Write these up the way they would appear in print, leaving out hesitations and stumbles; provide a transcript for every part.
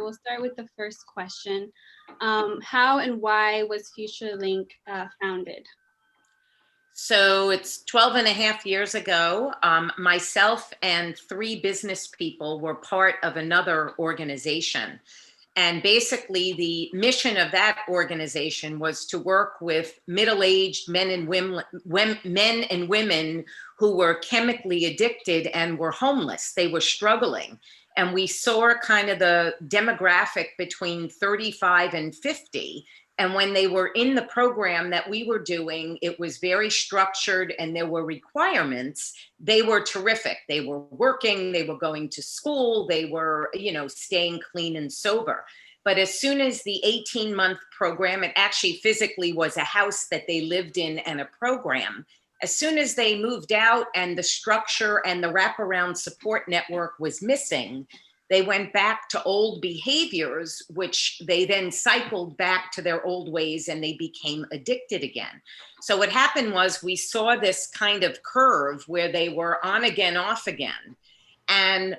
we'll start with the first question. How and why was FutureLink founded? So it's 12 and a half years ago. Myself and 3 business people were part of another organization. And basically the mission of that organization was to work with middle-aged men and women who were chemically addicted and were homeless. They were struggling. And we saw kind of the demographic between 35 and 50. And when they were in the program that we were doing, it was very structured and there were requirements. They were terrific. They were working, they were going to school, they were, staying clean and sober. But as soon as the 18-month program, it actually physically was a house that they lived in and a program. As soon as they moved out and the structure and the wraparound support network was missing, they went back to old behaviors, which they then cycled back to their old ways and they became addicted again. So what happened was we saw this kind of curve where they were on again, off again. And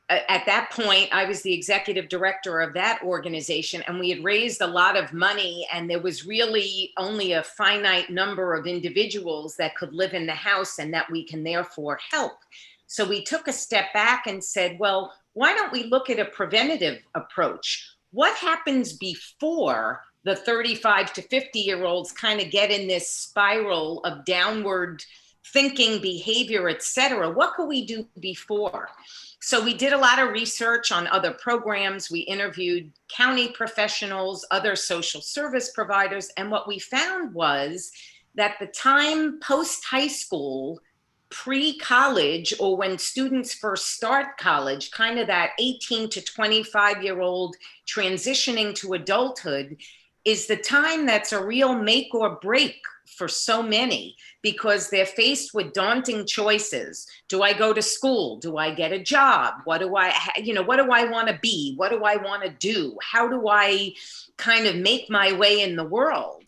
at that point, I was the executive director of that organization, and we had raised a lot of money, and there was really only a finite number of individuals that could live in the house and that we can therefore help. So we took a step back and said, well, why don't we look at a preventative approach? What happens before the 35 to 50-year-olds kind of get in this spiral of downward thinking, behavior, et cetera? What could we do before? So we did a lot of research on other programs. We interviewed county professionals, other social service providers. And what we found was that the time post-high school, pre-college, or when students first start college, kind of that 18 to 25-year-old transitioning to adulthood, is the time that's a real make or break for so many, because they're faced with daunting choices. Do I go to school? Do I get a job? What do I want to be? What do I want to do? How do I kind of make my way in the world?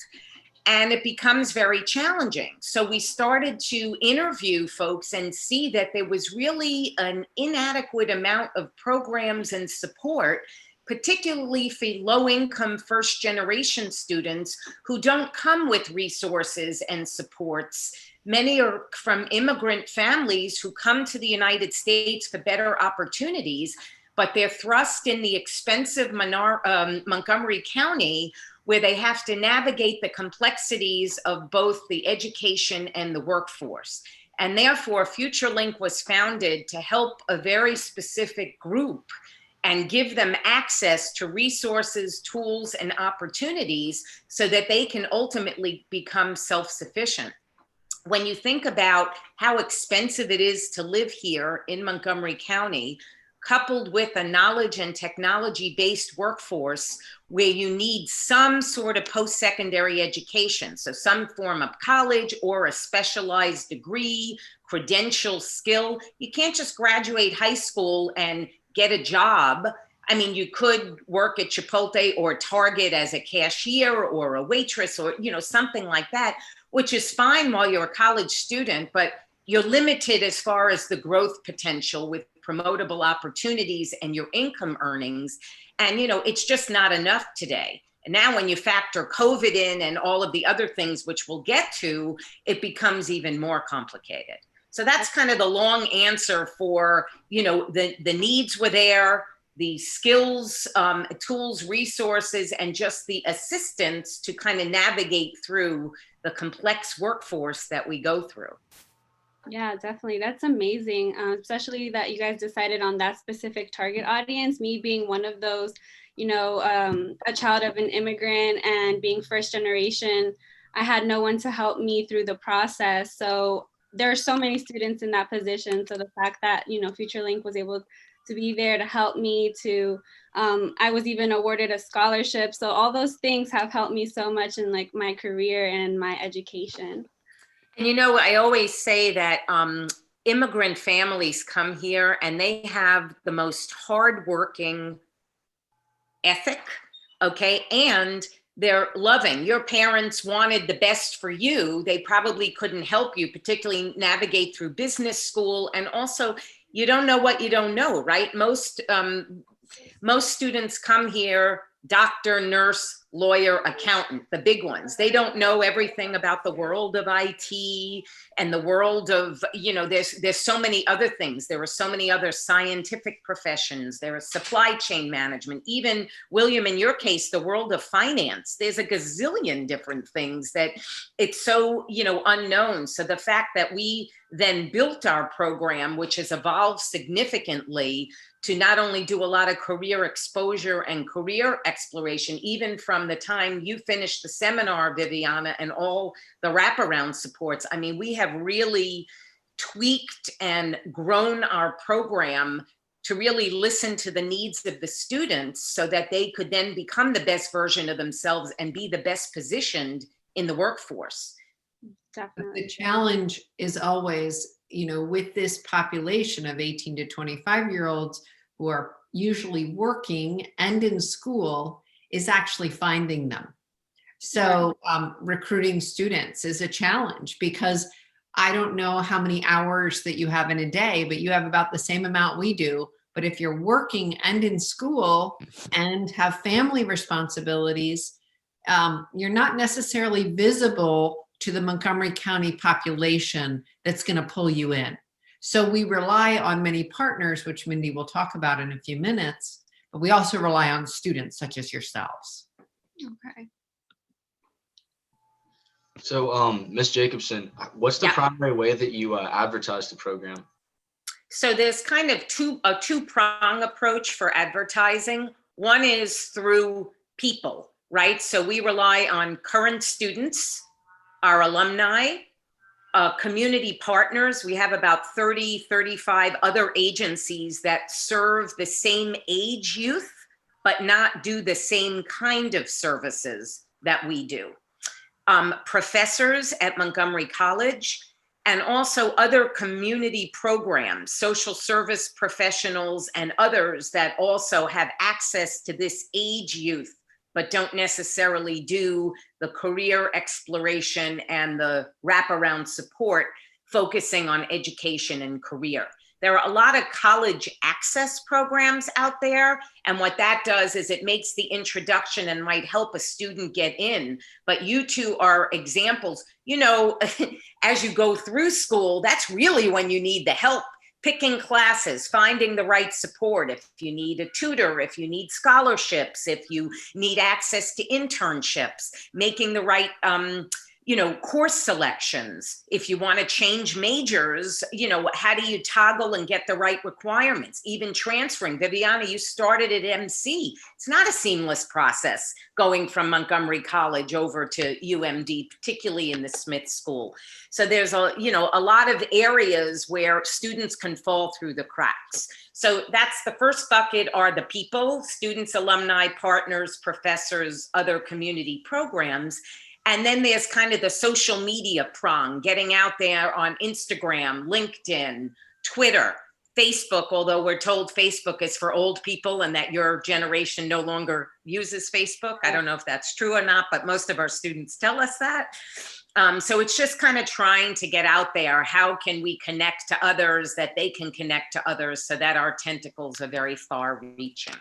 And it becomes very challenging. So we started to interview folks and see that there was really an inadequate amount of programs and support, particularly for low-income first-generation students who don't come with resources and supports. Many are from immigrant families who come to the United States for better opportunities, but they're thrust in the expensive Montgomery County, where they have to navigate the complexities of both the education and the workforce. And therefore, FutureLink was founded to help a very specific group and give them access to resources, tools, and opportunities so that they can ultimately become self-sufficient. When you think about how expensive it is to live here in Montgomery County, coupled with a knowledge and technology-based workforce where you need some sort of post-secondary education, so some form of college or a specialized degree, credential, skill. You can't just graduate high school and get a job. I mean, you could work at Chipotle or Target as a cashier or a waitress or, something like that, which is fine while you're a college student, but you're limited as far as the growth potential with promotable opportunities and your income earnings. And, it's just not enough today. And now when you factor COVID in and all of the other things, which we'll get to, it becomes even more complicated. So that's kind of the long answer for, the needs were there, the skills, tools, resources, and just the assistance to kind of navigate through the complex workforce that we go through. Yeah, definitely. That's amazing, especially that you guys decided on that specific target audience, me being one of those, a child of an immigrant and being first generation. I had no one to help me through the process. So there are so many students in that position. So the fact that, FutureLink was able to be there to help me I was even awarded a scholarship. So all those things have helped me so much in my career and my education. And I always say that immigrant families come here and they have the most hardworking ethic, okay? And they're loving. Your parents wanted the best for you. They probably couldn't help you, particularly navigate through business school. And also, you don't know what you don't know, right? Most Most students come here, doctor, nurse, lawyer, accountant, the big ones. They don't know everything about the world of IT and the world of, there's so many other things. There are so many other scientific professions. There is supply chain management. Even, William, in your case, the world of finance. There's a gazillion different things that it's so, unknown. So the fact that we then built our program, which has evolved significantly, to not only do a lot of career exposure and career exploration, even from the time you finished the seminar, Viviana, and all the wraparound supports. I mean, we have really tweaked and grown our program to really listen to the needs of the students so that they could then become the best version of themselves and be the best positioned in the workforce. Definitely. The challenge is always, with this population of 18 to 25-year-olds who are usually working and in school, is actually finding them. So recruiting students is a challenge, because I don't know how many hours that you have in a day, but you have about the same amount we do. But if you're working and in school and have family responsibilities, you're not necessarily visible to the Montgomery County population that's going to pull you in. So we rely on many partners, which Mindi will talk about in a few minutes, but we also rely on students such as yourselves. Okay. So, Ms. Jacobson, what's the primary way that you advertise the program? So there's kind of a two-prong approach for advertising. One is through people, right? So we rely on current students, our alumni, community partners. We have about 30, 35 other agencies that serve the same age youth, but not do the same kind of services that we do. Professors at Montgomery College, and also other community programs, social service professionals and others that also have access to this age youth, but don't necessarily do the career exploration and the wraparound support, focusing on education and career. There are a lot of college access programs out there, and what that does is it makes the introduction and might help a student get in. But you two are examples. As you go through school, that's really when you need the help. Picking classes, finding the right support, if you need a tutor, if you need scholarships, if you need access to internships, making the right course selections. If you want to change majors, how do you toggle and get the right requirements? Even transferring. Viviana, you started at MC. It's not a seamless process going from Montgomery College over to UMD, particularly in the Smith School. So there's a lot of areas where students can fall through the cracks. So that's the first bucket, are the people, students, alumni, partners, professors, other community programs. And then there's kind of the social media prong, getting out there on Instagram, LinkedIn, Twitter, Facebook, although we're told Facebook is for old people and that your generation no longer uses Facebook. I don't know if that's true or not, but most of our students tell us that. So it's just kind of trying to get out there. How can we connect to others that they can connect to others so that our tentacles are very far reaching?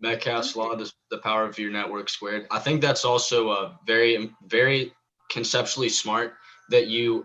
Metcalfe's law, the power of your network squared. I think that's also very, very conceptually smart that you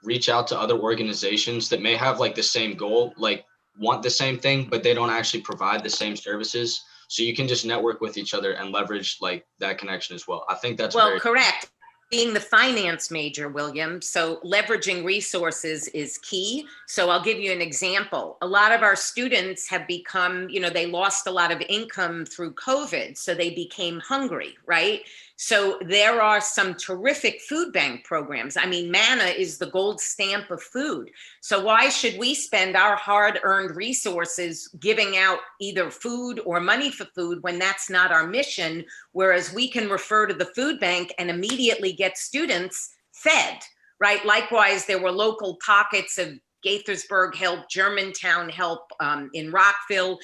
reach out to other organizations that may have like the same goal, like want the same thing, but they don't actually provide the same services. So you can just network with each other and leverage like that connection as well. I think that's correct. Being the finance major, William, so leveraging resources is key. So I'll give you an example. A lot of our students have become, they lost a lot of income through COVID, so they became hungry, right? So there are some terrific food bank programs. I mean, manna is the gold stamp of food. So why should we spend our hard-earned resources giving out either food or money for food when that's not our mission? Whereas we can refer to the food bank and immediately get students fed, right? Likewise, there were local pockets of Gaithersburg helped, Germantown helped, in Rockville,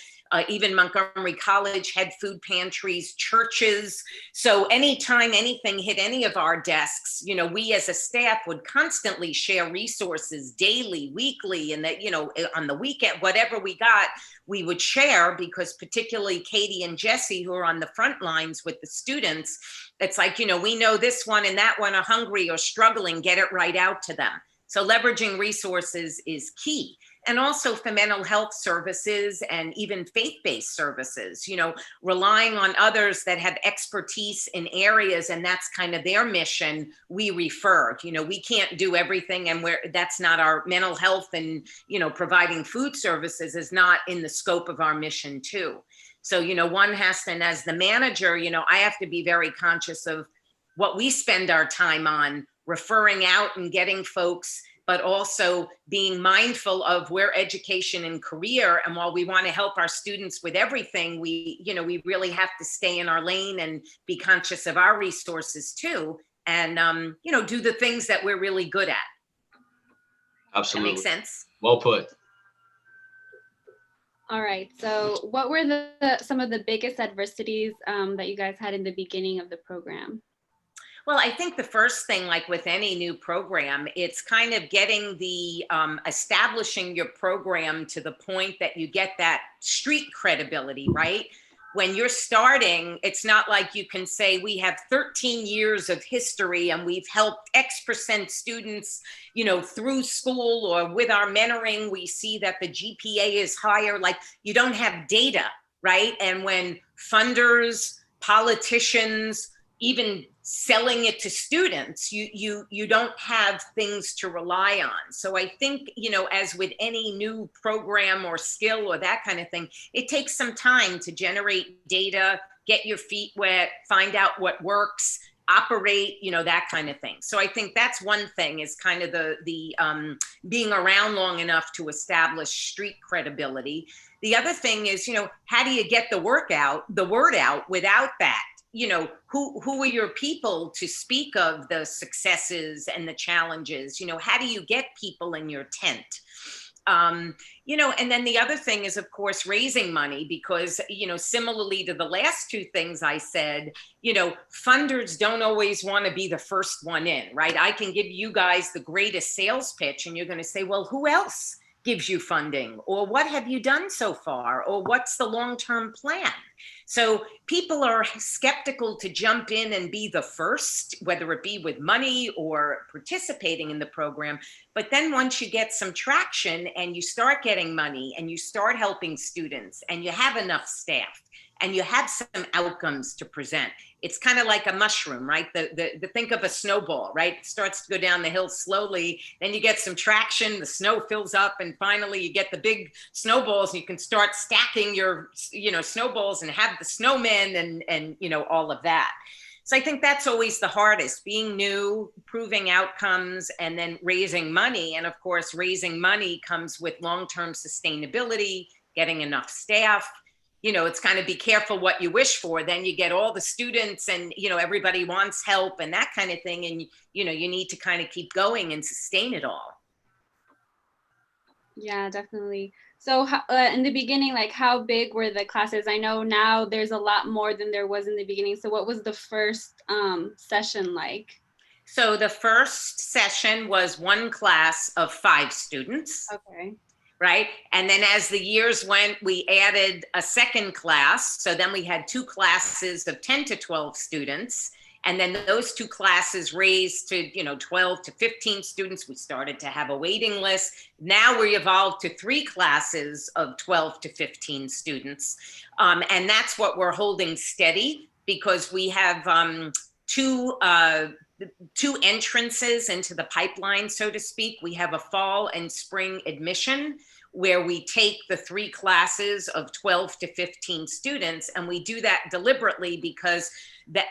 even Montgomery College had food pantries, churches. So anytime anything hit any of our desks, you know, we as a staff would constantly share resources daily, weekly, and that, you know, on the weekend, whatever we got, we would share, because particularly Katie and Jesse, who are on the front lines with the students, it's like, you know, we know this one and that one are hungry or struggling, get it right out to them. So leveraging resources is key. And also for mental health services and even faith-based services, you know, relying on others that have expertise in areas, and that's kind of their mission, we refer. You know, we can't do everything, and that's not our mental health, and, you know, providing food services is not in the scope of our mission too. So, you know, one has to, and as the manager, you know, I have to be very conscious of what we spend our time on, referring out and getting folks, but also being mindful of where education and career. And while we want to help our students with everything, we, you know, we really have to stay in our lane and be conscious of our resources too. And, you know, do the things that we're really good at. Absolutely. That makes sense. Well put. All right. So what were some of the biggest adversities that you guys had in the beginning of the program? Well, I think the first thing, like with any new program, it's kind of getting the, establishing your program to the point that you get that street credibility, right? When you're starting, it's not like you can say we have 13 years of history and we've helped X% students, you know, through school, or with our mentoring, we see that the GPA is higher. Like, you don't have data, right? And when funders, politicians, even selling it to students, you don't have things to rely on. So I think, you know, as with any new program or skill or that kind of thing, it takes some time to generate data, get your feet wet, find out what works, operate, you know, that kind of thing. So I think that's one thing, is kind of the being around long enough to establish street credibility. The other thing is, you know, how do you get the word out without that? You know, who are your people to speak of the successes and the challenges? You know, how do you get people in your tent? You know, and then the other thing is, of course, raising money, because, you know, similarly to the last two things I said, you know, funders don't always want to be the first one in, right? I can give you guys the greatest sales pitch and you're going to say, well, who else gives you funding? Or what have you done so far? Or what's the long-term plan? So people are skeptical to jump in and be the first, whether it be with money or participating in the program. But then once you get some traction and you start getting money and you start helping students and you have enough staff and you have some outcomes to present, it's kind of like a mushroom, right? Think of a snowball, right? It starts to go down the hill slowly, then you get some traction, the snow fills up, and finally you get the big snowballs, and you can start stacking your, you know, snowballs and have the snowmen and you know, all of that. So I think that's always the hardest, being new, proving outcomes, and then raising money. And of course, raising money comes with long-term sustainability, getting enough staff. You know, it's kind of be careful what you wish for. Then you get all the students and, you know, everybody wants help and that kind of thing. And, you know, you need to kind of keep going and sustain it all. Yeah, definitely. So in the beginning, like, how big were the classes? I know now there's a lot more than there was in the beginning. So what was the first session like? So the first session was one class of 5 students. Okay. Right? And then as the years went, we added a second class. So then we had 2 classes of 10 to 12 students. And then those 2 classes raised to, you know, 12 to 15 students. We started to have a waiting list. Now we evolved to 3 classes of 12 to 15 students. And that's what we're holding steady, because we have 2 entrances into the pipeline, so to speak. We have a fall and spring admission, where we take the 3 classes of 12 to 15 students, and we do that deliberately because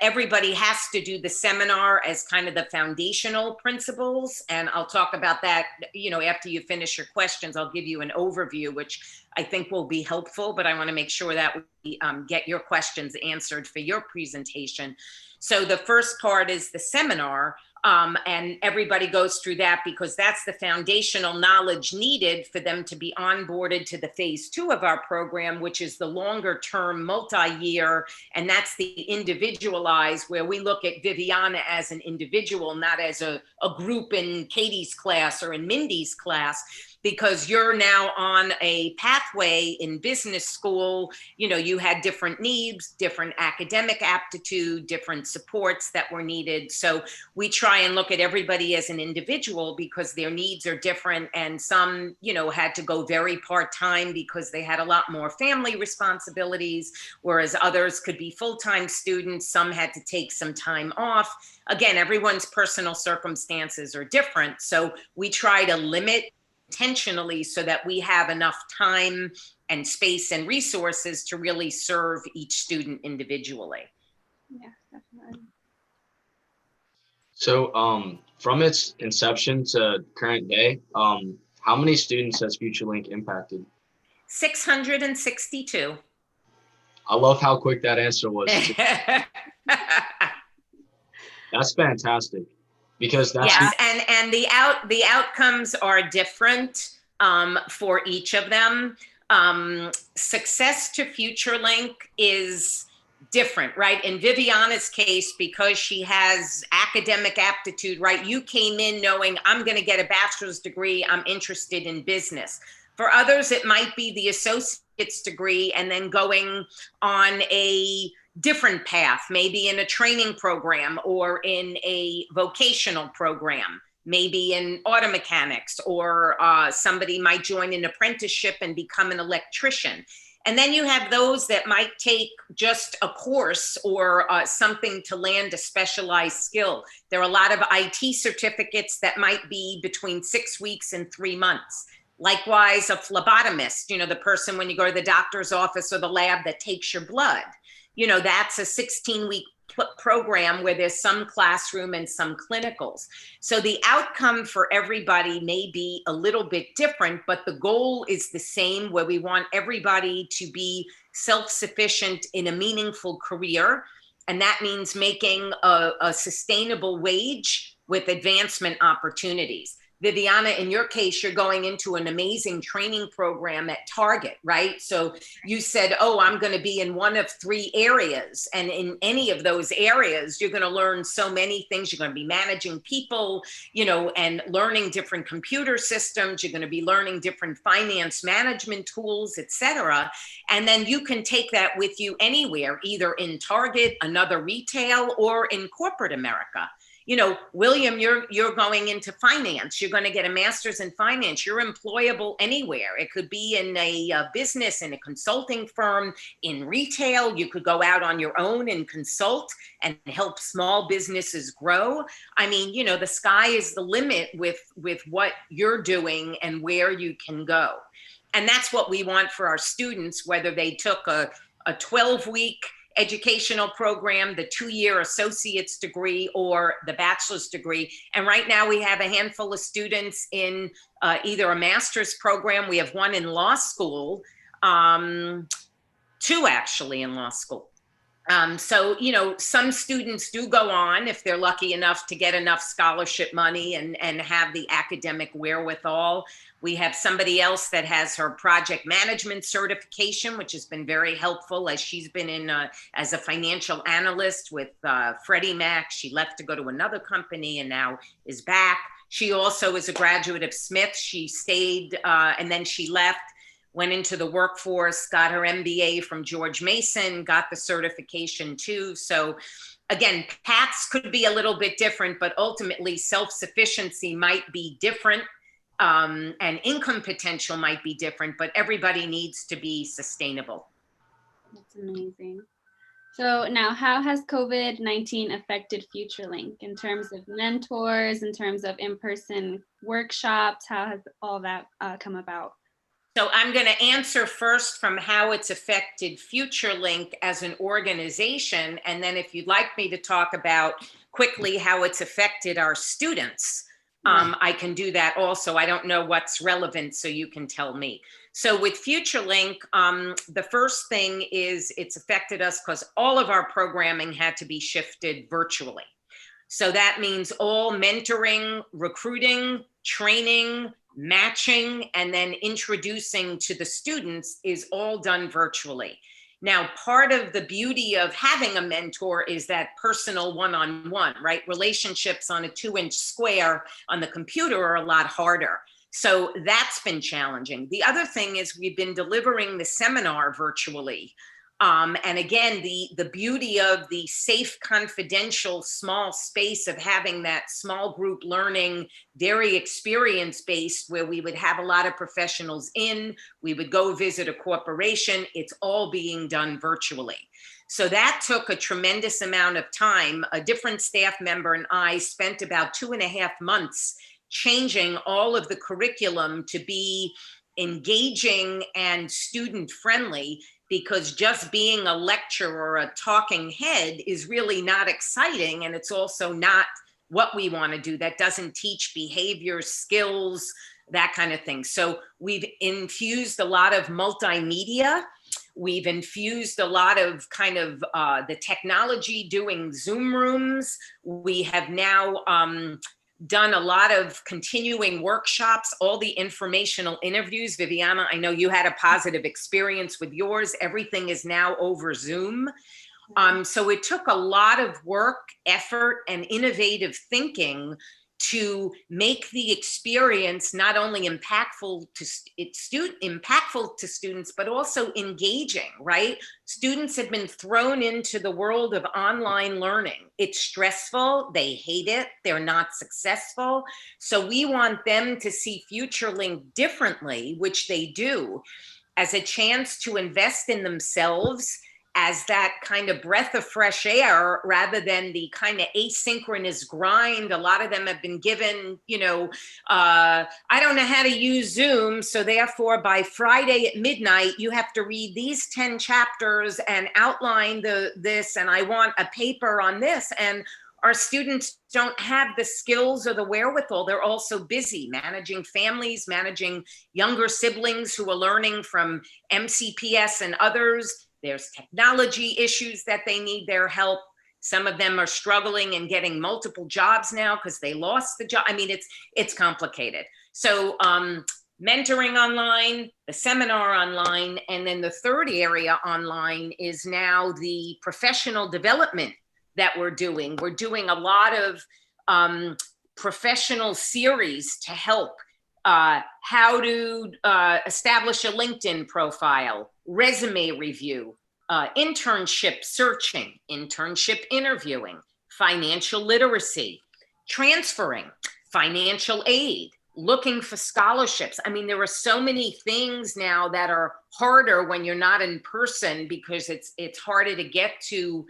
everybody has to do the seminar as kind of the foundational principles. And I'll talk about that, you know, after you finish your questions. I'll give you an overview, which I think will be helpful, but I want to make sure that we get your questions answered for your presentation. So the first part is the seminar. And everybody goes through that because that's the foundational knowledge needed for them to be onboarded to the phase 2 of our program, which is the longer term multi-year. And that's the individualized, where we look at Viviana as an individual, not as a group in Katie's class or in Mindy's class, because you're now on a pathway in business school. You know, you had different needs, different academic aptitude, different supports that were needed. So we try and look at everybody as an individual because their needs are different. And some, you know, had to go very part-time because they had a lot more family responsibilities, whereas others could be full-time students. Some had to take some time off. Again, everyone's personal circumstances are different. So we try to limit intentionally so that we have enough time and space and resources to really serve each student individually. Yeah, definitely. So from its inception to current day, how many students has FutureLink impacted? 662. I love how quick that answer was. That's fantastic. Because that's yes, and the outcomes are different for each of them. Success to FutureLink is different, right? In Viviana's case, because she has academic aptitude, right? You came in knowing I'm going to get a bachelor's degree, I'm interested in business. For others, it might be the associate's degree and then going on a different path, maybe in a training program or in a vocational program, maybe in auto mechanics, or somebody might join an apprenticeship and become an electrician. And then you have those that might take just a course or something to land a specialized skill. There are a lot of IT certificates that might be between 6 weeks and 3 months. Likewise, a phlebotomist, you know, the person when you go to the doctor's office or the lab that takes your blood. You know, that's a 16-week program where there's some classroom and some clinicals. So the outcome for everybody may be a little bit different, but the goal is the same, where we want everybody to be self-sufficient in a meaningful career. And that means making a sustainable wage with advancement opportunities. Viviana, in your case, you're going into an amazing training program at Target, right? So you said, oh, I'm going to be in one of 3 areas. And in any of those areas, you're going to learn so many things. You're going to be managing people, you know, and learning different computer systems. You're going to be learning different finance management tools, et cetera. And then you can take that with you anywhere, either in Target, another retail, or in corporate America. You know, William, you're going into finance. You're going to get a master's in finance. You're employable anywhere. It could be in a business, in a consulting firm, in retail. You could go out on your own and consult and help small businesses grow. I mean, you know, the sky is the limit with what you're doing and where you can go. And that's what we want for our students, whether they took a 12-week educational program, the 2-year associate's degree, or the bachelor's degree. And right now we have a handful of students in either a master's program. We have 1 in law school, 2 actually in law school. So, you know, some students do go on if they're lucky enough to get enough scholarship money and have the academic wherewithal. We have somebody else that has her project management certification, which has been very helpful, as she's been in as a financial analyst with Freddie Mac. She left to go to another company and now is back. She also is a graduate of Smith. She stayed and then she left, went into the workforce, got her MBA from George Mason, got the certification too. So again, paths could be a little bit different, but ultimately self-sufficiency might be different. And income potential might be different, but everybody needs to be sustainable. That's amazing. So now, how has COVID-19 affected FutureLink in terms of mentors, in terms of in-person workshops? How has all that come about? So I'm going to answer first from how it's affected FutureLink as an organization. And then if you'd like me to talk about quickly how it's affected our students, I can do that also. I don't know what's relevant, so you can tell me. So with FutureLink, the first thing is it's affected us because all of our programming had to be shifted virtually. So that means all mentoring, recruiting, training, matching, and then introducing to the students is all done virtually. Now, part of the beauty of having a mentor is that personal one-on-one, right? Relationships on a 2-inch square on the computer are a lot harder. So that's been challenging. The other thing is we've been delivering the seminar virtually. And again, the beauty of the safe, confidential, small space of having that small group learning, very experience-based, where we would have a lot of professionals in, we would go visit a corporation, it's all being done virtually. So that took a tremendous amount of time. A different staff member and I spent about 2.5 months changing all of the curriculum to be engaging and student-friendly, because just being a lecturer or a talking head is really not exciting. And it's also not what we want to do. That doesn't teach behavior, skills, that kind of thing. So we've infused a lot of multimedia. We've infused a lot of kind of the technology, doing Zoom rooms. We have now done a lot of continuing workshops, all the informational interviews. Viviana, I know you had a positive experience with yours. Everything is now over Zoom. So it took a lot of work, effort, and innovative thinking to make the experience not only impactful to students, but also engaging, right? Students have been thrown into the world of online learning. It's stressful, they hate it, they're not successful. So we want them to see FutureLink differently, which they do, as a chance to invest in themselves, as that kind of breath of fresh air, rather than the kind of asynchronous grind. A lot of them have been given, I don't know how to use Zoom, so therefore by Friday at midnight, you have to read these 10 chapters and outline this, and I want a paper on this. And our students don't have the skills or the wherewithal. They're also busy managing families, managing younger siblings who are learning from MCPS and others. There's technology issues that they need their help. Some of them are struggling and getting multiple jobs now because they lost the job. I mean, it's complicated. So mentoring online, the seminar online, and then the third area online is now the professional development that we're doing. We're doing a lot of professional series to help how to establish a LinkedIn profile, resume review, internship searching, internship interviewing, financial literacy, transferring, financial aid, looking for scholarships. I mean, there are so many things now that are harder when you're not in person, because it's harder to get to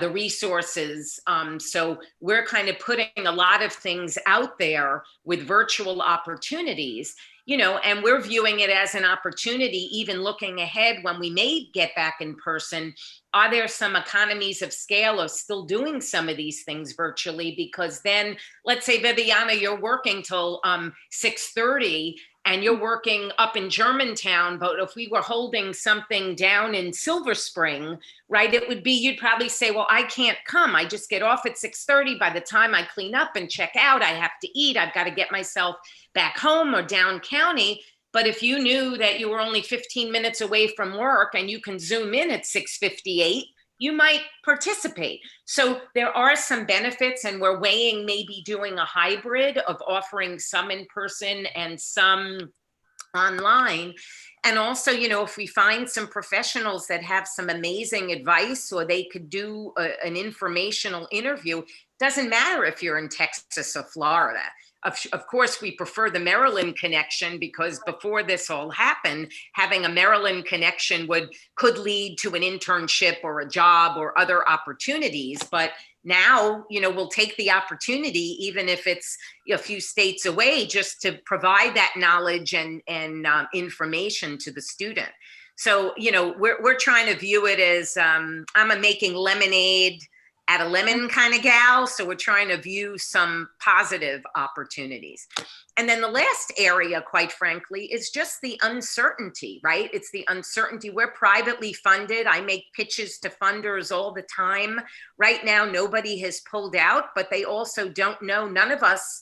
the resources. So we're kind of putting a lot of things out there with virtual opportunities, and we're viewing it as an opportunity, even looking ahead when we may get back in person. Are there some economies of scale of still doing some of these things virtually? Because then, let's say, Viviana, you're working till 6:30 and you're working up in Germantown, but if we were holding something down in Silver Spring, right, it would be, you'd probably say, well, I can't come. I just get off at 6:30. By the time I clean up and check out, I have to eat. I've got to get myself back home or down county. But if you knew that you were only 15 minutes away from work and you can Zoom in at 6:58, you might participate. So there are some benefits, and we're weighing maybe doing a hybrid of offering some in person and some online. And also, if we find some professionals that have some amazing advice, or they could do an informational interview, doesn't matter if you're in Texas or Florida. Of course, we prefer the Maryland connection, because before this all happened, having a Maryland connection could lead to an internship or a job or other opportunities. But now, we'll take the opportunity, even if it's a few states away, just to provide that knowledge and information to the student. So, we're trying to view it as I'm a making lemonade at a lemon kind of gal. So we're trying to view some positive opportunities. And then the last area, quite frankly, is just the uncertainty, right? It's the uncertainty. We're privately funded. I make pitches to funders all the time. Right now, nobody has pulled out, but they also don't know. None of us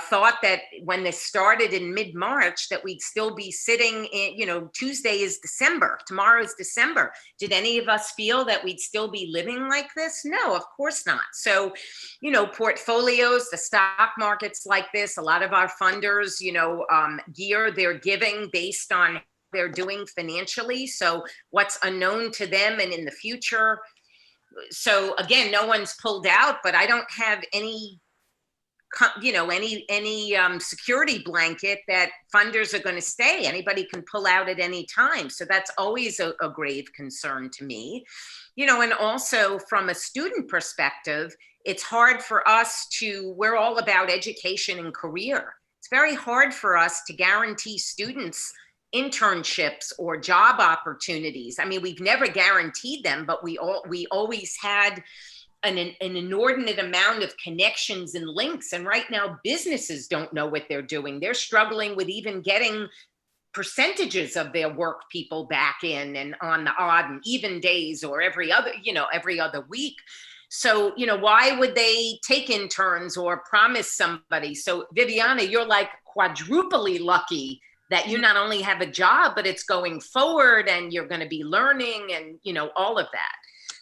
thought that when this started in mid-March that we'd still be sitting in, Tuesday is December, tomorrow is December. Did any of us feel that we'd still be living like this? No, of course not. So, portfolios, the stock markets like this, a lot of our funders, gear their giving based on how they're doing financially. So what's unknown to them and in the future. So again, no one's pulled out, but I don't have any security blanket that funders are going to stay. Anybody can pull out at any time. So that's always a grave concern to me. And also from a student perspective, it's hard for us we're all about education and career. It's very hard for us to guarantee students internships or job opportunities. I mean, we've never guaranteed them, but we always had an inordinate amount of connections and links. And right now, businesses don't know what they're doing. They're struggling with even getting percentages of their work people back in and on the odd and even days or every other week. So, why would they take interns or promise somebody? So Viviana, you're like quadruply lucky that you not only have a job, but it's going forward and you're going to be learning and, all of that.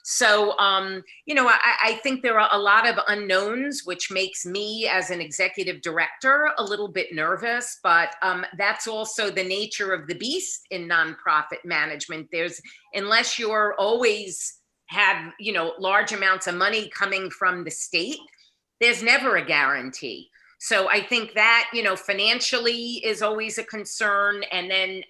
So, I think there are a lot of unknowns, which makes me as an executive director a little bit nervous, but that's also the nature of the beast in nonprofit management. Unless you're always have, large amounts of money coming from the state, there's never a guarantee. So I think that, financially is always a concern. And then,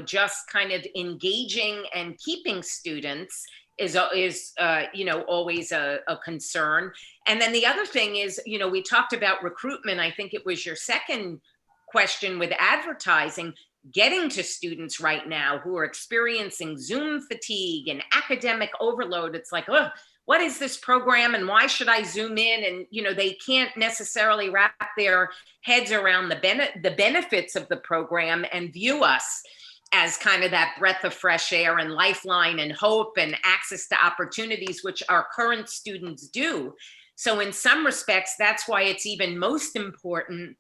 just kind of engaging and keeping students is always a concern. And then the other thing is, we talked about recruitment. I think it was your second question with advertising, getting to students right now who are experiencing Zoom fatigue and academic overload. It's like, oh, what is this program and why should I Zoom in? And, they can't necessarily wrap their heads around the benefits of the program and view us as kind of that breath of fresh air and lifeline and hope and access to opportunities, which our current students do. So in some respects, that's why it's even most important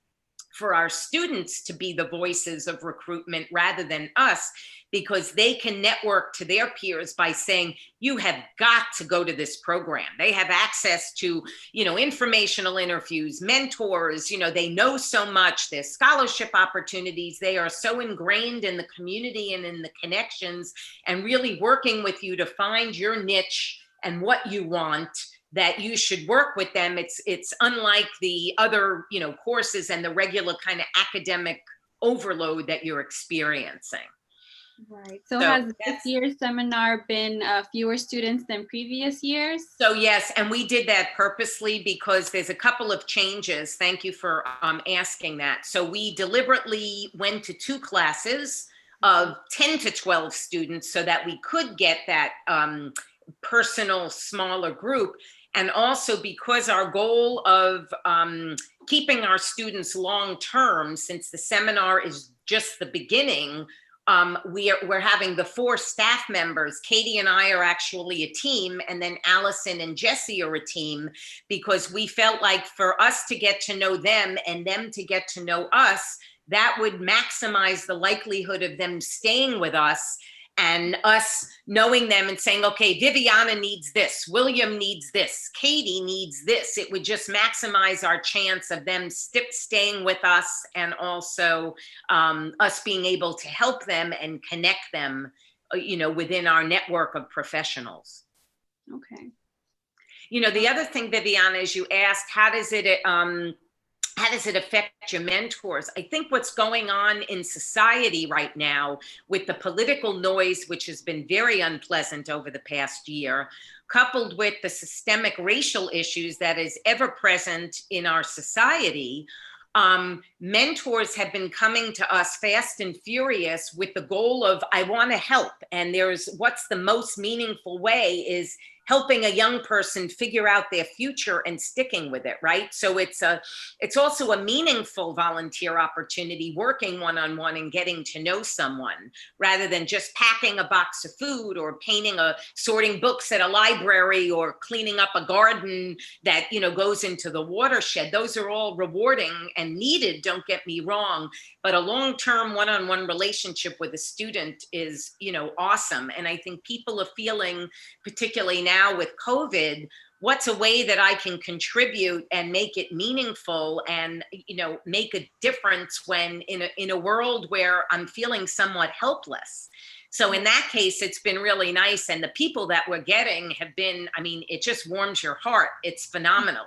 for our students to be the voices of recruitment rather than us, because they can network to their peers by saying, you have got to go to this program. They have access to, informational interviews, mentors, they know so much, there's scholarship opportunities. They are so ingrained in the community and in the connections and really working with you to find your niche and what you want, that you should work with them. It's unlike the other, courses and the regular kind of academic overload that you're experiencing. Right. So has this year's seminar been fewer students than previous years? So yes, and we did that purposely because there's a couple of changes. Thank you for asking that. So we deliberately went to 2 classes of 10 to 12 students so that we could get that personal smaller group. And also because our goal of keeping our students long-term, since the seminar is just the beginning, we're having the 4 staff members. Katie and I are actually a team, and then Allison and Jesse are a team, because we felt like for us to get to know them and them to get to know us, that would maximize the likelihood of them staying with us and us knowing them and saying, okay, Viviana needs this, William needs this, Katie needs this. It would just maximize our chance of them staying with us, and also us being able to help them and connect them, within our network of professionals. Okay. The other thing, Viviana, is you asked, how does it affect your mentors? I think what's going on in society right now with the political noise, which has been very unpleasant over the past year, coupled with the systemic racial issues that is ever present in our society, mentors have been coming to us fast and furious with the goal of, I want to help. And what's the most meaningful way is helping a young person figure out their future and sticking with it, right? So it's also a meaningful volunteer opportunity, working one-on-one and getting to know someone, rather than just packing a box of food or sorting books at a library or cleaning up a garden that, goes into the watershed. Those are all rewarding and needed, don't get me wrong, but a long-term one-on-one relationship with a student is, awesome. And I think people are feeling, particularly now with COVID, what's a way that I can contribute and make it meaningful and, make a difference when in a world where I'm feeling somewhat helpless. So in that case, it's been really nice. And the people that we're getting have been, it just warms your heart. It's phenomenal.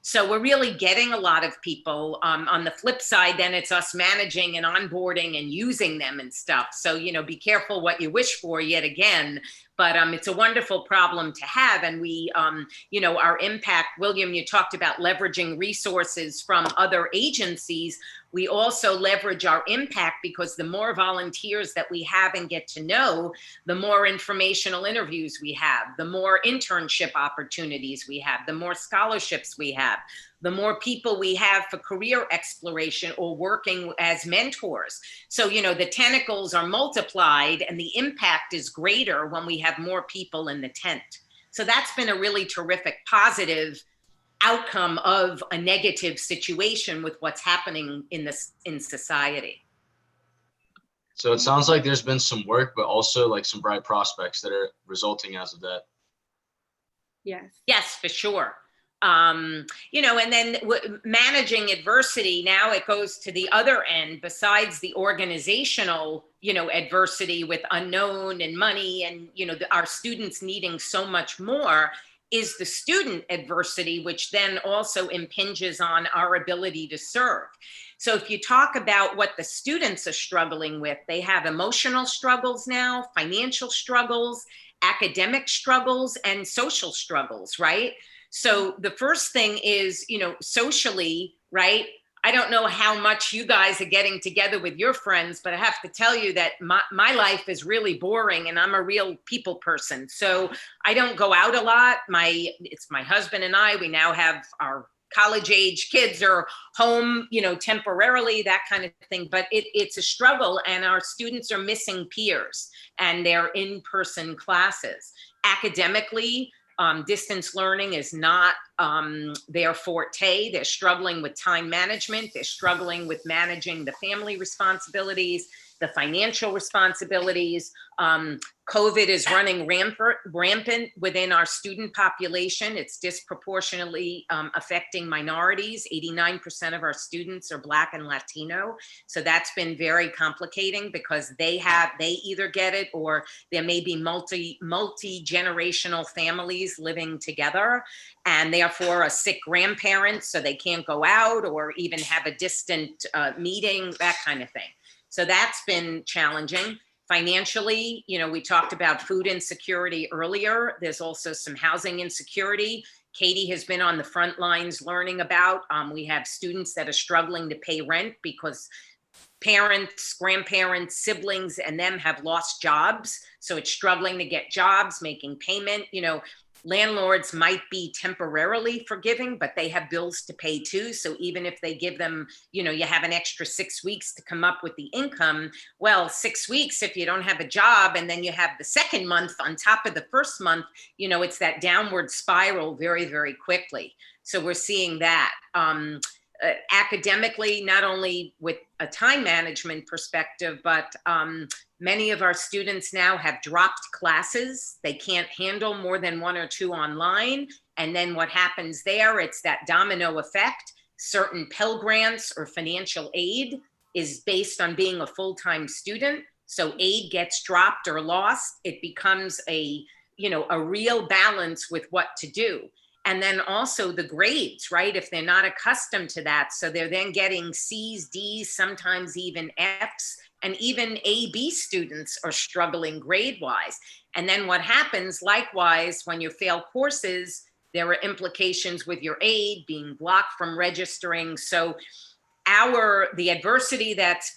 So we're really getting a lot of people. On the flip side, then it's us managing and onboarding and using them and stuff. So, be careful what you wish for yet again. But it's a wonderful problem to have. And we, our impact, William, you talked about leveraging resources from other agencies. We also leverage our impact because the more volunteers that we have and get to know, the more informational interviews we have, the more internship opportunities we have, the more scholarships we have, the more people we have for career exploration or working as mentors. So, the tentacles are multiplied and the impact is greater when we have more people in the tent. So that's been a really terrific, positive outcome of a negative situation with what's happening in society. So it sounds like there's been some work, but also like some bright prospects that are resulting as of that. Yes, for sure. And then managing adversity, now it goes to the other end. Besides the organizational, adversity with unknown and money and, our students needing so much more, is the student adversity, which then also impinges on our ability to serve. So if you talk about what the students are struggling with, they have emotional struggles now, financial struggles, academic struggles, and social struggles, right? So the first thing is, socially, right? I don't know how much you guys are getting together with your friends, but I have to tell you that my life is really boring and I'm a real people person. So I don't go out a lot. It's my husband and I, we now have our college age kids are home, temporarily, that kind of thing. But it's a struggle and our students are missing peers and their in-person classes. Academically, distance learning is not their forte. They're struggling with time management. They're struggling with managing the family responsibilities, the financial responsibilities. COVID is running rampant within our student population. It's disproportionately affecting minorities. 89% of our students are Black and Latino. So that's been very complicating because they either get it or there may be multi-generational families living together and therefore a sick grandparent, so they can't go out or even have a distant meeting, that kind of thing. So that's been challenging. Financially, we talked about food insecurity earlier. There's also some housing insecurity. Katie has been on the front lines learning about. We have students that are struggling to pay rent because parents, grandparents, siblings, and them have lost jobs. So it's struggling to get jobs, making payment. Landlords might be temporarily forgiving, but they have bills to pay too. So even if they give them, you have an extra 6 weeks to come up with the income, well, 6 weeks, if you don't have a job and then you have the second month on top of the first month, it's that downward spiral very, very quickly. So we're seeing that. Academically, not only with a time management perspective, but many of our students now have dropped classes. They can't handle more than 1 or 2 online. And then what happens there, it's that domino effect. Certain Pell Grants or financial aid is based on being a full-time student. So aid gets dropped or lost. It becomes a real balance with what to do. And then also the grades, right? If they're not accustomed to that. So they're then getting C's, D's, sometimes even F's, and even A/B students are struggling grade-wise. And then what happens, likewise, when you fail courses, there are implications with your aid being blocked from registering. So the adversity that's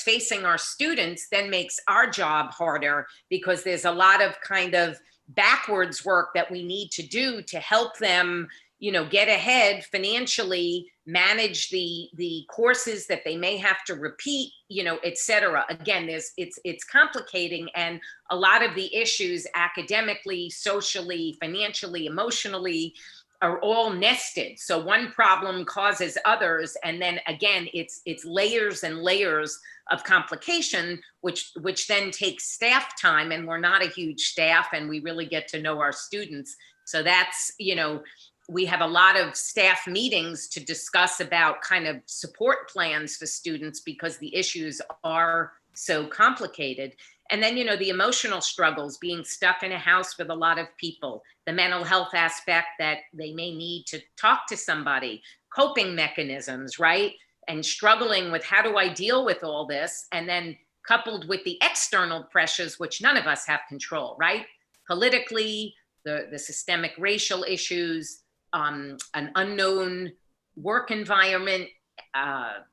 facing our students then makes our job harder because there's a lot of kind of backwards work that we need to do to help them, you know, get ahead financially, manage the courses that they may have to repeat, you know, et cetera. Again, it's complicating, and a lot of the issues academically, socially, financially, emotionally are all nested. So one problem causes others, and then again, it's layers and layers of complication, which then takes staff time, and we're not a huge staff, and we really get to know our students. So that's, you know, we have a lot of staff meetings to discuss about kind of support plans for students because the issues are so complicated. And then, you know, the emotional struggles, being stuck in a house with a lot of people, the mental health aspect that they may need to talk to somebody, coping mechanisms, right? And struggling with how do I deal with all this? And then coupled with the external pressures, which none of us have control, right? Politically, the systemic racial issues, an unknown work environment,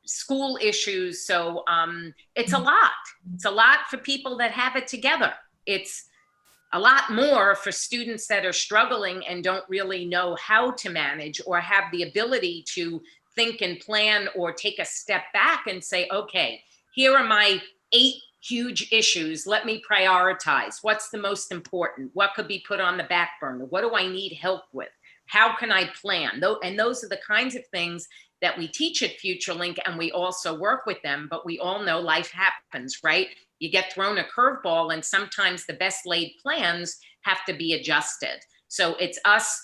school issues. So it's a lot. It's a lot for people that have it together. It's a lot more for students that are struggling and don't really know how to manage or have the ability to think and plan or take a step back and say, okay, here are my 8 huge issues. Let me prioritize. What's the most important? What could be put on the back burner? What do I need help with? How can I plan? And those are the kinds of things that we teach at FutureLink, and we also work with them, but we all know life happens, right? You get thrown a curveball, and sometimes the best laid plans have to be adjusted. So it's us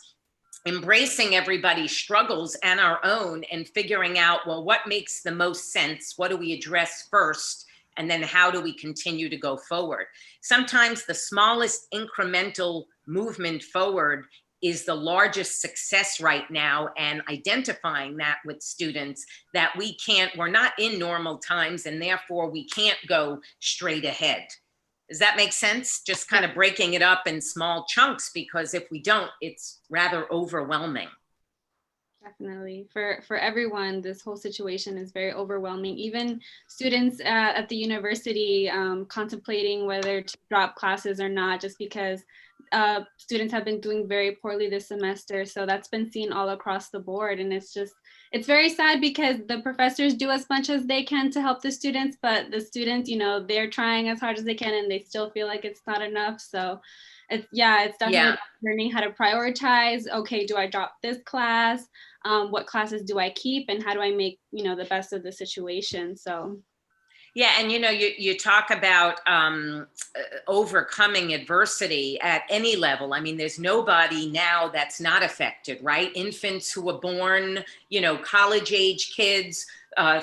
embracing everybody's struggles and our own and figuring out, well, what makes the most sense? What do we address first? And then how do we continue to go forward? Sometimes the smallest incremental movement forward is the largest success right now, and identifying that with students that we're not in normal times, and therefore we can't go straight ahead. Does that make sense? Just kind of breaking it up in small chunks, because if we don't, it's rather overwhelming. Definitely. For everyone, this whole situation is very overwhelming. Even students at the university contemplating whether to drop classes or not, just because students have been doing very poorly this semester. So that's been seen all across the board. And it's very sad because the professors do as much as they can to help the students, but the students, you know, they're trying as hard as they can and they still feel like it's not enough. So it's definitely learning how to prioritize. Okay, do I drop this class? What classes do I keep, and how do I make, you know, the best of the situation? So yeah, and you know, you talk about overcoming adversity at any level. I mean, there's nobody now that's not affected, right? Infants who were born, you know, college age kids.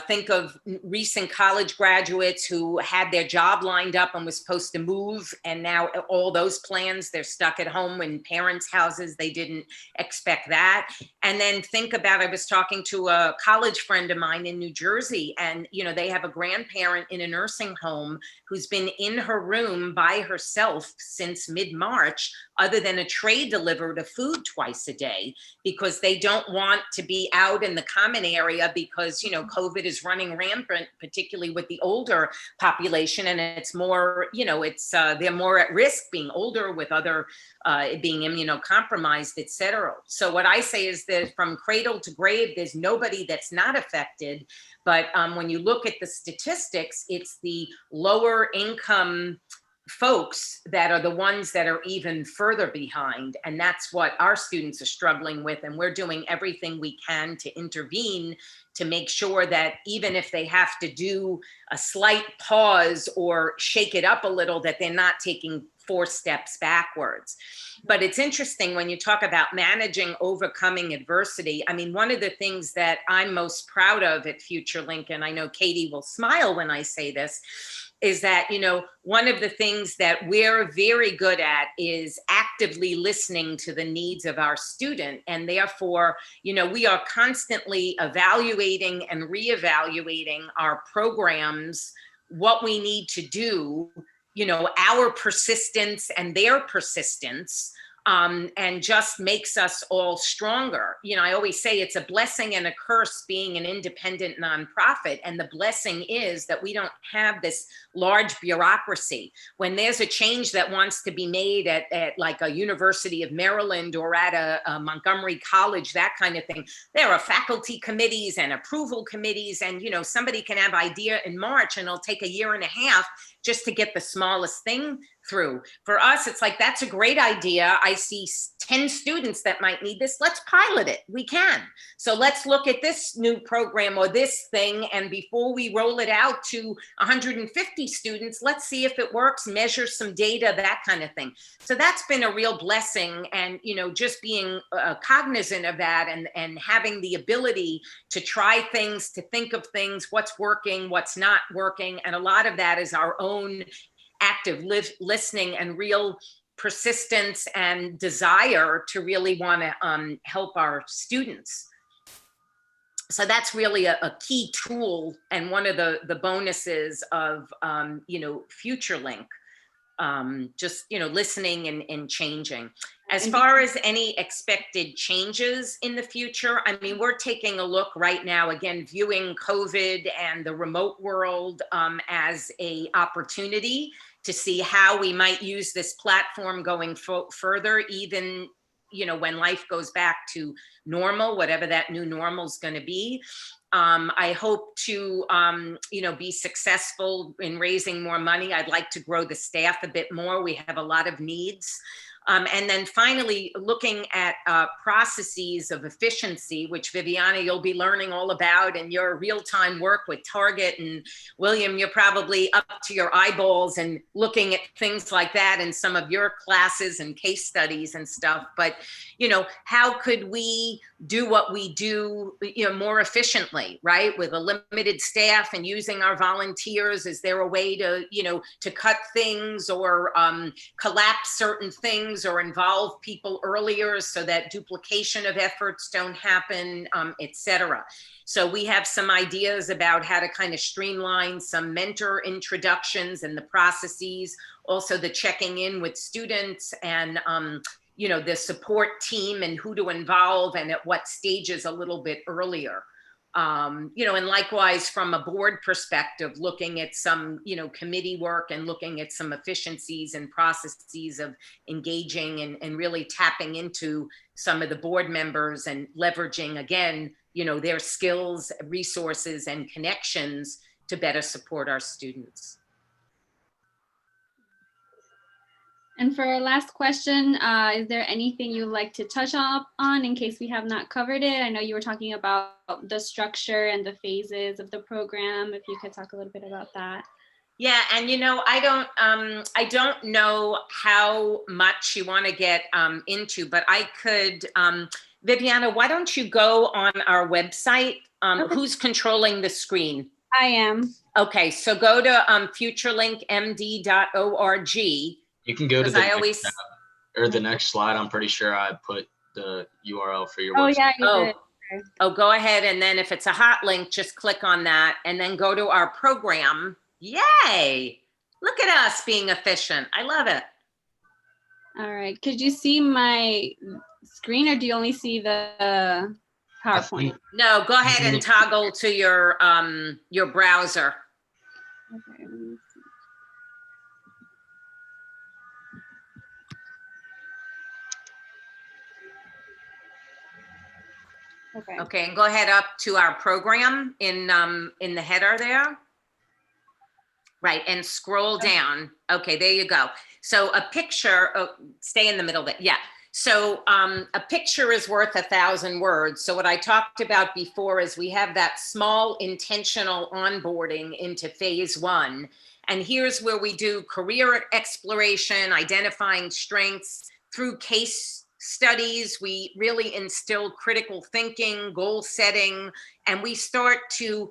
Think of recent college graduates who had their job lined up and was supposed to move, and now all those plans, they're stuck at home in parents' houses. They didn't expect that. And then think about, I was talking to a college friend of mine in New Jersey, and you know, they have a grandparent in a nursing home who's been in her room by herself since mid-March, other than a tray delivered of food twice a day, because they don't want to be out in the common area because, you know, COVID is running rampant, particularly with the older population. And it's more, you know, they're more at risk being older, with other being immunocompromised, et cetera. So what I say is that from cradle to grave, there's nobody that's not affected. But when you look at the statistics, it's the lower income folks that are the ones that are even further behind. And that's what our students are struggling with. And we're doing everything we can to intervene to make sure that even if they have to do a slight pause or shake it up a little, that they're not taking 4 steps backwards. But it's interesting when you talk about managing, overcoming adversity. I mean, one of the things that I'm most proud of at FutureLink, and I know Katie will smile when I say this, is that, you know, one of the things that we're very good at is actively listening to the needs of our student. And therefore, you know, we are constantly evaluating and reevaluating our programs, what we need to do, you know, our persistence and their persistence, and just makes us all stronger. You know, I always say it's a blessing and a curse being an independent nonprofit. And the blessing is that we don't have this large bureaucracy. When there's a change that wants to be made at like a University of Maryland or at a Montgomery College, that kind of thing, there are faculty committees and approval committees, and you know, somebody can have idea in March and it'll take a year and a half just to get the smallest thing through. For us, it's like, that's a great idea. I see 10 students that might need this. Let's pilot it. We can. So let's look at this new program or this thing. And before we roll it out to 150 students, let's see if it works, measure some data, that kind of thing. So that's been a real blessing. And, you know, just being cognizant of that and having the ability to try things, to think of things, what's working, what's not working. And a lot of that is our own active listening and real persistence and desire to really want to help our students. So that's really a key tool and one of the bonuses of you know, FutureLink. Just, you know, listening and changing. As far as any expected changes in the future, I mean, we're taking a look right now, again, viewing COVID and the remote world as a opportunity to see how we might use this platform going further, even, you know, when life goes back to normal, whatever that new normal is going to be. I hope to, you know, be successful in raising more money. I'd like to grow the staff a bit more. We have a lot of needs. And then finally, looking at processes of efficiency, which Viviana, you'll be learning all about in your real-time work with Target. And William, you're probably up to your eyeballs and looking at things like that in some of your classes and case studies and stuff. But, you know, how could we do what we do, you know, more efficiently, right? With a limited staff and using our volunteers. Is there a way to, you know, to cut things or collapse certain things or involve people earlier so that duplication of efforts don't happen, et cetera. So we have some ideas about how to kind of streamline some mentor introductions and the processes, also the checking in with students and, you know, the support team and who to involve and at what stages a little bit earlier. You know, and likewise from a board perspective, looking at some, you know, committee work and looking at some efficiencies and processes of engaging and really tapping into some of the board members and leveraging, again, you know, their skills, resources, and connections to better support our students. And for our last question, is there anything you'd like to touch on in case we have not covered it? I know you were talking about the structure and the phases of the program. If you could talk a little bit about that. Yeah, and you know, I don't know how much you want to get into, but I could, Viviana, why don't you go on our website? Okay. Who's controlling the screen? I am. Okay, so go to futurelinkmd.org. You can go to the next tab, or the next slide. I'm pretty sure I put the URL for your website. Oh, yeah, you did. Oh, go ahead. And then if it's a hot link, just click on that and then go to our program. Yay. Look at us being efficient. I love it. All right. Could you see my screen or do you only see the PowerPoint? No, go ahead and toggle to your browser. Okay. Okay. Okay, and go ahead up to our program in the header there. Right, and scroll down. Okay, there you go. So a picture, stay in the middle of it, yeah. So a picture is worth 1,000 words. So what I talked about before is we have that small intentional onboarding into phase 1. And here's where we do career exploration, identifying strengths through case studies. We really instill critical thinking, goal setting, and we start to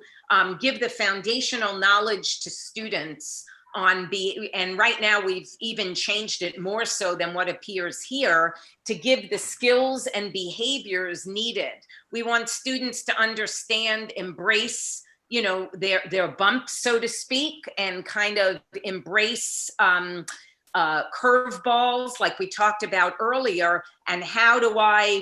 give the foundational knowledge to students on and right now we've even changed it more so than what appears here to give the skills and behaviors needed. We want students to understand, embrace, you know, their bumps, so to speak, and kind of embrace curveballs like we talked about earlier, and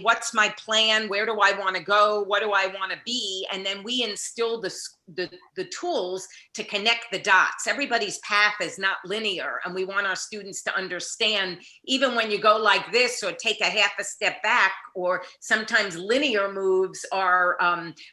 what's my plan? Where do I want to go? What do I want to be? And then we instill the tools to connect the dots. Everybody's path is not linear, and we want our students to understand, even when you go like this or take a half a step back, or sometimes linear moves are,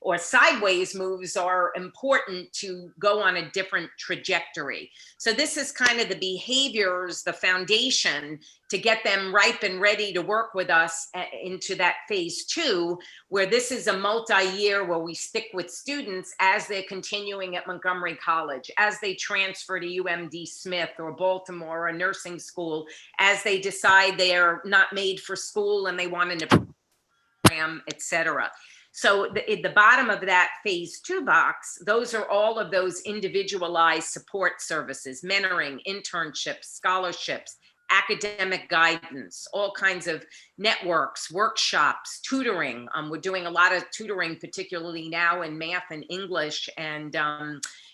or sideways moves are important to go on a different trajectory. So this is kind of the behaviors, the foundation to get them ripe and ready to work with us into that phase 2, where this is a multi-year where we stick with students as they're continuing at Montgomery College, as they transfer to UMD Smith or Baltimore or nursing school, as they decide they are not made for school and they want an program, etc. So at the bottom of that phase 2 box, those are all of those individualized support services, mentoring, internships, scholarships, academic guidance, all kinds of networks, workshops, tutoring. We're doing a lot of tutoring, particularly now in math and English. And,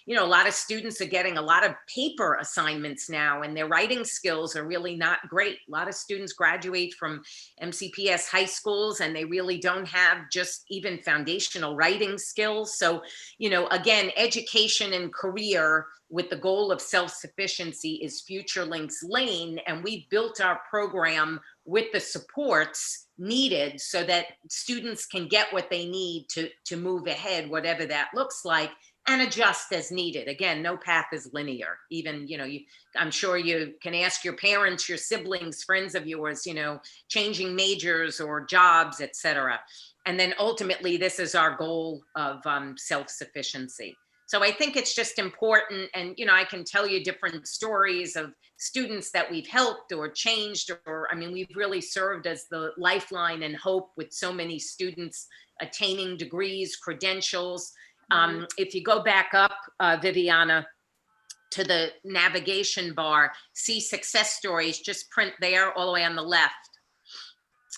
you know, a lot of students are getting a lot of paper assignments now, and their writing skills are really not great. A lot of students graduate from MCPS high schools and they really don't have just even foundational writing skills. So, you know, again, education and career with the goal of self-sufficiency is FutureLink's lane. And we built our program with the supports needed so that students can get what they need to move ahead, whatever that looks like, and adjust as needed. Again, no path is linear. Even, you know, I'm sure you can ask your parents, your siblings, friends of yours, you know, changing majors or jobs, etc. And then ultimately, this is our goal of self-sufficiency. So I think it's just important. And, you know, I can tell you different stories of students that we've helped or changed, or, I mean, we've really served as the lifeline and hope with so many students attaining degrees, credentials. If you go back up, Viviana, to the navigation bar, see success stories, just print there all the way on the left.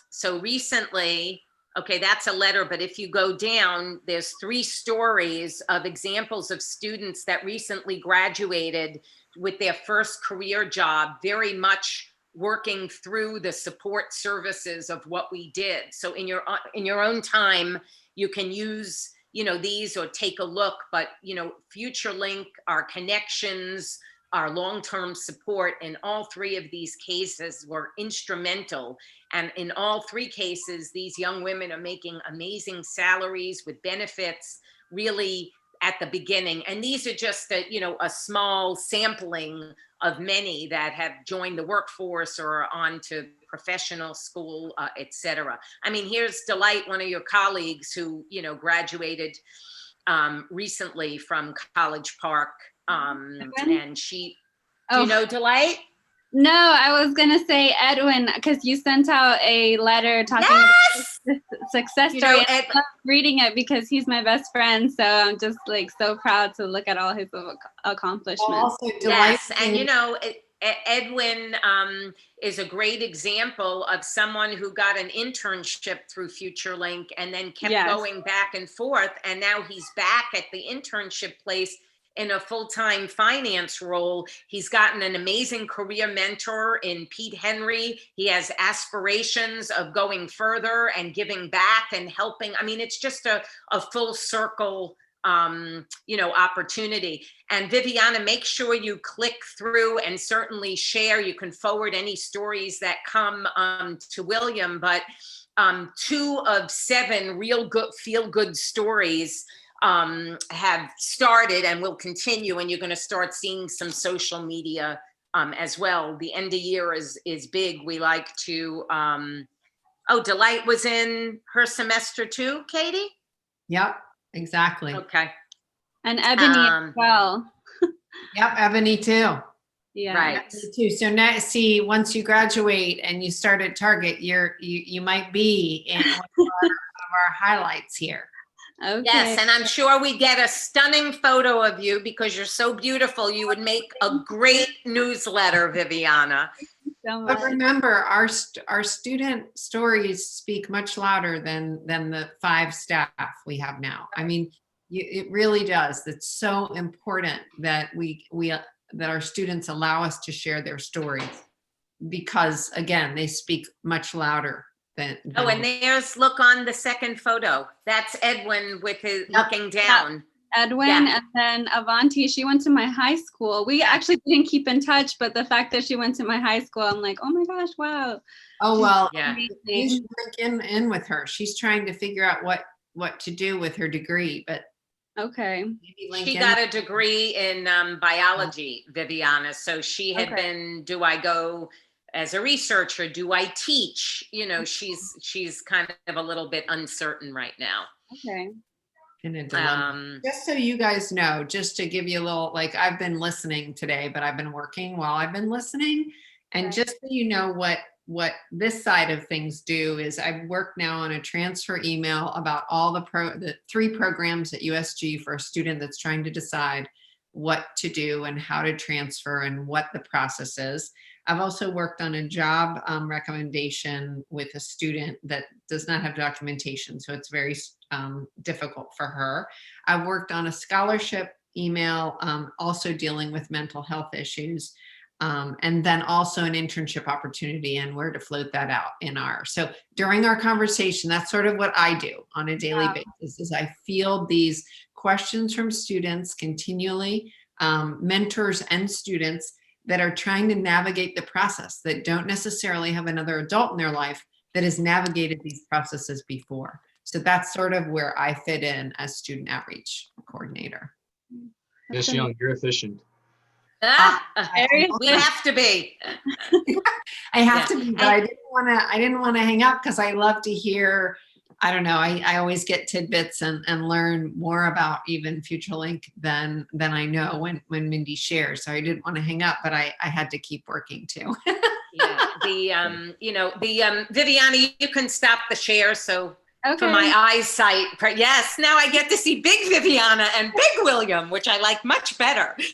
So recently, okay, that's a letter, but if you go down, there's 3 stories of examples of students that recently graduated with their first career job, very much working through the support services of what we did. So in your own time, you can use, you know, these or take a look, but, you know, FutureLink, our connections, our long-term support in all 3 of these cases were instrumental. And in all 3 cases, these young women are making amazing salaries with benefits really at the beginning. And these are just a, you know, a small sampling of many that have joined the workforce or are on to professional school, etc. I mean, here's Delight, one of your colleagues who, you know, graduated recently from College Park. And she, do you know Delight? No, I was gonna say Edwin, because you sent out a letter talking about the success story. You know, I love reading it because he's my best friend. So I'm just like so proud to look at all his accomplishments. Also, yes, and you know, Edwin is a great example of someone who got an internship through FutureLink and then kept going back and forth. And now he's back at the internship place in a full-time finance role. He's gotten an amazing career mentor in Pete Henry. He has aspirations of going further and giving back and helping. I mean, it's just a full circle, you know, opportunity. And Viviana, make sure you click through and certainly share. You can forward any stories that come to William, but 2 of 7 real good, feel-good stories have started and will continue, and you're going to start seeing some social media as well. The end of year is big. We like to, oh, Delight was in her semester too, Katie? Yep, exactly. Okay. And Ebony as well. Yep, Ebony too. Yeah. Right. Ebony too. So now, see, once you graduate and you start at Target, you might be in one of our highlights here. Okay. Yes, and I'm sure we get a stunning photo of you because you're so beautiful. You would make a great newsletter, Viviana. So but remember, our student stories speak much louder than the 5 staff we have now. I mean, it really does. It's so important that that our students allow us to share their stories, because again, they speak much louder Oh, and there's, look on the second photo. That's Edwin with his looking down. Edwin, Yeah. and then Avanti, she went to my high school. We actually didn't keep in touch, but the fact that she went to my high school, I'm like, oh my gosh, wow. Oh, well, Yeah. you should link in with her. She's trying to figure out what to do with her degree, but Okay. maybe link She in. got a degree in biology, Viviana. So she had been, do I go as a researcher? Do I teach? You know, she's kind of a little bit uncertain right now. Okay. In a dilemma. Just so you guys know, just to give you a little, like, I've been listening today, but I've been working while I've been listening. And just so you know what this side of things do is I've worked now on a transfer email about all the 3 programs at USG for a student that's trying to decide what to do and how to transfer and what the process is. I've also worked on a job recommendation with a student that does not have documentation, so it's very difficult for her. I've worked on a scholarship email, also dealing with mental health issues, and then also an internship opportunity and where to float that out in our. So during our conversation, that's sort of what I do on a daily basis, is I field these questions from students continually, mentors and students that are trying to navigate the process, that don't necessarily have another adult in their life that has navigated these processes before. So that's sort of where I fit in as student outreach coordinator. Miss Young, you're efficient. We have to be. I have to be, but I didn't want to hang up because I love to hear. I don't know. I always get tidbits and learn more about even FutureLink than I know when Mindi shares. So I didn't want to hang up, but I had to keep working too. Yeah, Viviana, you can stop the share. So for Okay. my eyesight, yes, now I get to see big Viviana and big William, which I like much better.